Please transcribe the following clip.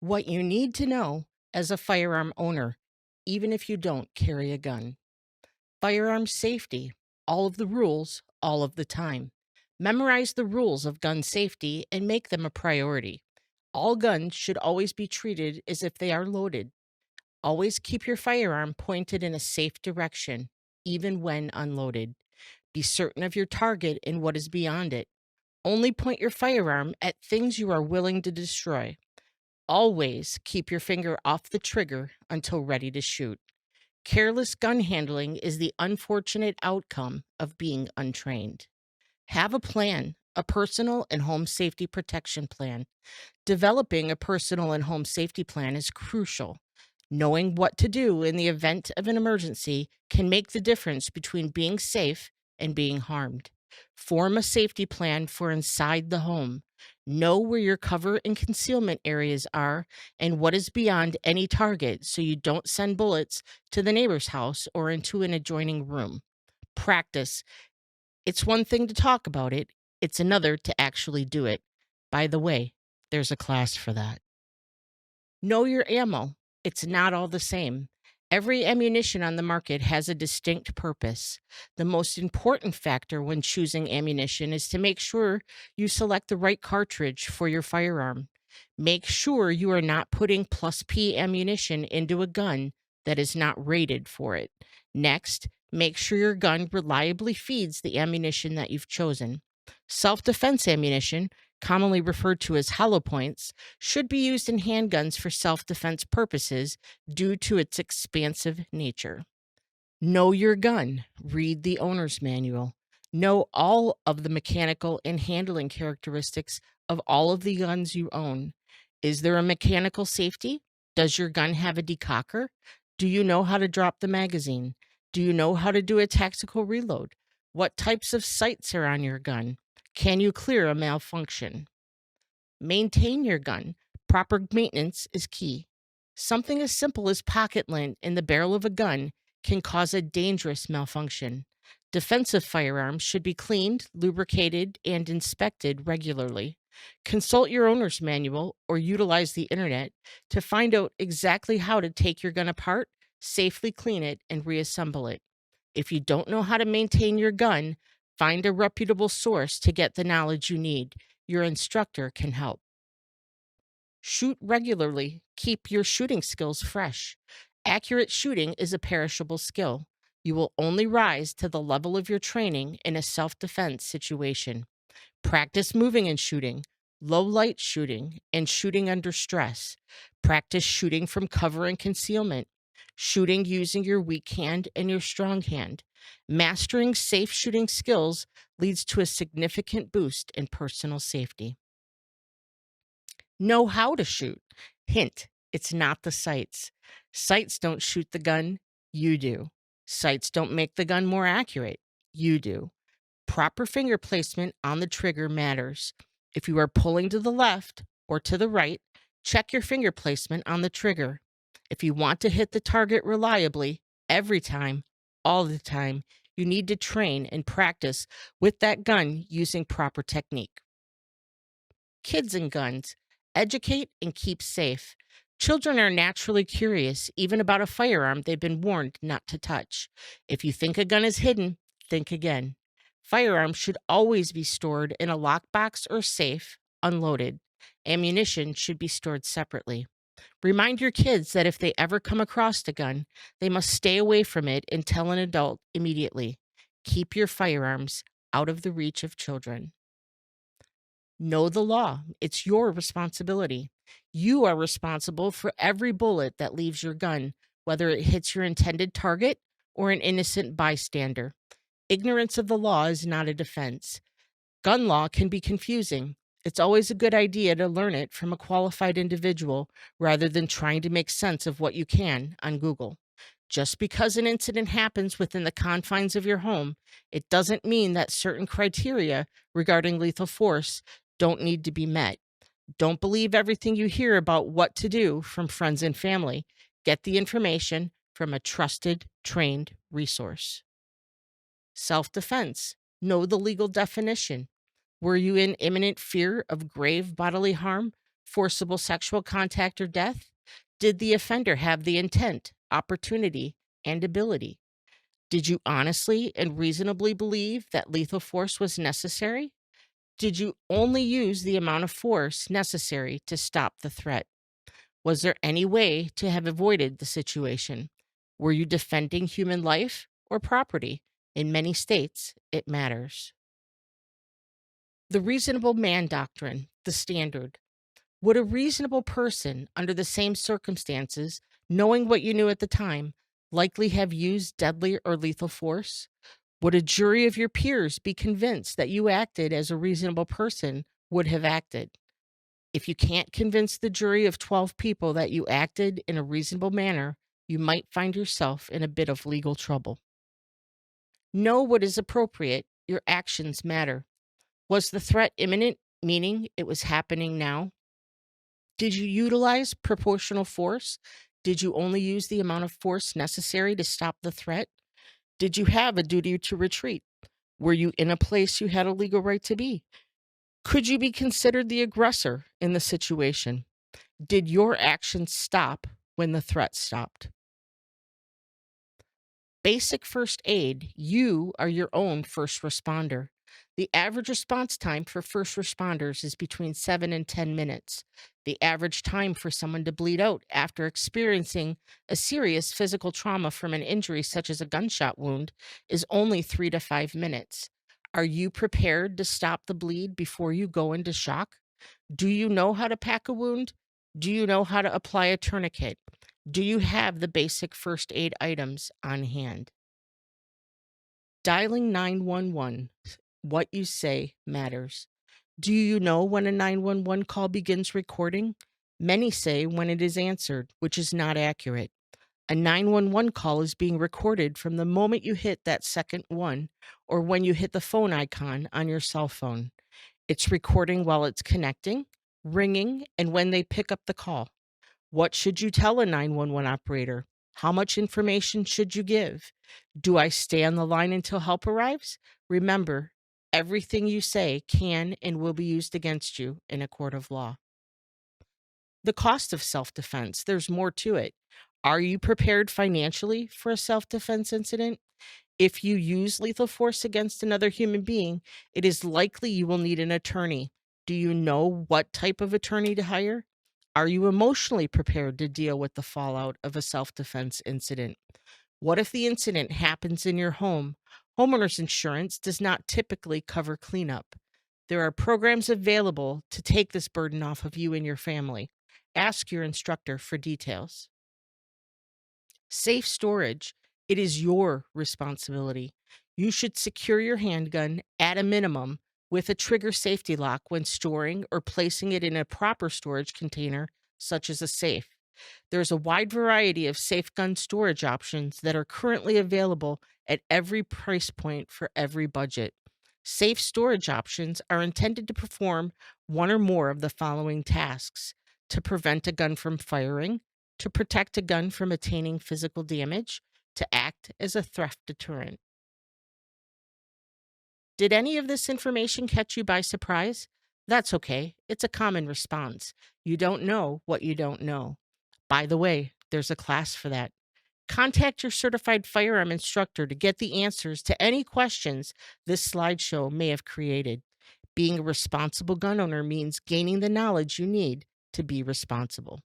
What you need to know as a firearm owner, even if you don't carry a gun. Firearm safety, all of the rules, all of the time. Memorize the rules of gun safety and make them a priority. All guns should always be treated as if they are loaded. Always keep your firearm pointed in a safe direction, even when unloaded. Be certain of your target and what is beyond it. Only point your firearm at things you are willing to destroy. Always keep your finger off the trigger until ready to shoot. Careless gun handling is the unfortunate outcome of being untrained. Have a plan, a personal and home safety protection plan. Developing a personal and home safety plan is crucial. Knowing what to do in the event of an emergency can make the difference between being safe and being harmed. Form a safety plan for inside the home. Know where your cover and concealment areas are and what is beyond any target so you don't send bullets to the neighbor's house or into an adjoining room. Practice. It's one thing to talk about it, it's another to actually do it. By the way, there's a class for that. Know your ammo. It's not all the same. Every ammunition on the market has a distinct purpose. The most important factor when choosing ammunition is to make sure you select the right cartridge for your firearm. Make sure you are not putting plus P ammunition into a gun that is not rated for it. Next, make sure your gun reliably feeds the ammunition that you've chosen. Self defense ammunition, commonly referred to as hollow points, should be used in handguns for self defense purposes due to its expansive nature. Know your gun. Read the owner's manual. Know all of the mechanical and handling characteristics of all of the guns you own. Is there a mechanical safety? Does your gun have a decocker? Do you know how to drop the magazine? Do you know how to do a tactical reload? What types of sights are on your gun? Can you clear a malfunction? Maintain your gun. Proper maintenance is key. Something as simple as pocket lint in the barrel of a gun can cause a dangerous malfunction. Defensive firearms should be cleaned, lubricated, and inspected regularly. Consult your owner's manual or utilize the internet to find out exactly how to take your gun apart, safely clean it, and reassemble it. If you don't know how to maintain your gun, find a reputable source to get the knowledge you need. Your instructor can help. Shoot regularly. Keep your shooting skills fresh. Accurate shooting is a perishable skill. You will only rise to the level of your training in a self defense situation. Practice moving and shooting, low light shooting, and shooting under stress. Practice shooting from cover and concealment, shooting using your weak hand and your strong hand. Mastering safe shooting skills leads to a significant boost in personal safety. Know how to shoot. Hint, it's not the sights. Sights don't shoot the gun, you do. Sights don't make the gun more accurate, you do. Proper finger placement on the trigger matters. If you are pulling to the left or to the right, check your finger placement on the trigger. If you want to hit the target reliably, every time, all the time, you need to train and practice with that gun using proper technique. Kids and guns. Educate and keep safe. Children are naturally curious, even about a firearm they've been warned not to touch. If you think a gun is hidden, think again. Firearms should always be stored in a lockbox or safe, unloaded. Ammunition should be stored separately. Remind your kids that if they ever come across a gun, they must stay away from it and tell an adult immediately. Keep your firearms out of the reach of children. Know the law. It's your responsibility. You are responsible for every bullet that leaves your gun, whether it hits your intended target or an innocent bystander. Ignorance of the law is not a defense. Gun law can be confusing. It's always a good idea to learn it from a qualified individual rather than trying to make sense of what you can on Google. Just because an incident happens within the confines of your home, it doesn't mean that certain criteria regarding lethal force don't need to be met. Don't believe everything you hear about what to do from friends and family. Get the information from a trusted, trained resource. Self defense. Know the legal definition. Were you in imminent fear of grave bodily harm? Forcible sexual contact or death? Did the offender have the intent, opportunity, and ability? Did you honestly and reasonably believe that lethal force was necessary? Did you only use the amount of force necessary to stop the threat? Was there any way to have avoided the situation? Were you defending human life or property? In many states, it matters. The reasonable man doctrine, the standard. Would a reasonable person, under the same circumstances, knowing what you knew at the time, likely have used deadly or lethal force? Would a jury of your peers be convinced that you acted as a reasonable person would have acted? If you can't convince the jury of 12 people that you acted in a reasonable manner, you might find yourself in a bit of legal trouble. Know what is appropriate. Your actions matter. Was the threat imminent, meaning it was happening now? Did you utilize proportional force? Did you only use the amount of force necessary to stop the threat? Did you have a duty to retreat? Were you in a place you had a legal right to be? Could you be considered the aggressor in the situation? Did your actions stop when the threat stopped? Basic first aid, you are your own first responder. The average response time for first responders is between 7 and 10 minutes. The average time for someone to bleed out after experiencing a serious physical trauma from an injury such as a gunshot wound is only 3 to 5 minutes. Are you prepared to stop the bleed before you go into shock? Do you know how to pack a wound? Do you know how to apply a tourniquet? Do you have the basic first aid items on hand? Dialing 911. What you say matters. Do you know when a 911 call begins recording? Many say when it is answered, which is not accurate. A 911 call is being recorded from the moment you hit that second one or when you hit the phone icon on your cell phone. It's recording while it's connecting, ringing, and when they pick up the call. What should you tell a 911 operator? How much information should you give? Do I stay on the line until help arrives? Remember, everything you say can and will be used against you in a court of law. The cost of self defense, there's more to it. Are you prepared financially for a self defense incident? If you use lethal force against another human being, it is likely you will need an attorney. Do you know what type of attorney to hire? Are you emotionally prepared to deal with the fallout of a self defense incident? What if the incident happens in your home? Homeowners insurance does not typically cover cleanup. There are programs available to take this burden off of you and your family. Ask your instructor for details. Safe storage. It is your responsibility. You should secure your handgun at a minimum with a trigger safety lock when storing or placing it in a proper storage container, such as a safe. There's a wide variety of safe gun storage options that are currently available at every price point for every budget. Safe storage options are intended to perform one or more of the following tasks: to prevent a gun from firing, to protect a gun from attaining physical damage, to act as a theft deterrent. Did any of this information catch you by surprise? That's okay. It's a common response. You don't know what you don't know. By the way, there's a class for that. Contact your certified firearm instructor to get the answers to any questions this slideshow may have created. Being a responsible gun owner means gaining the knowledge you need to be responsible.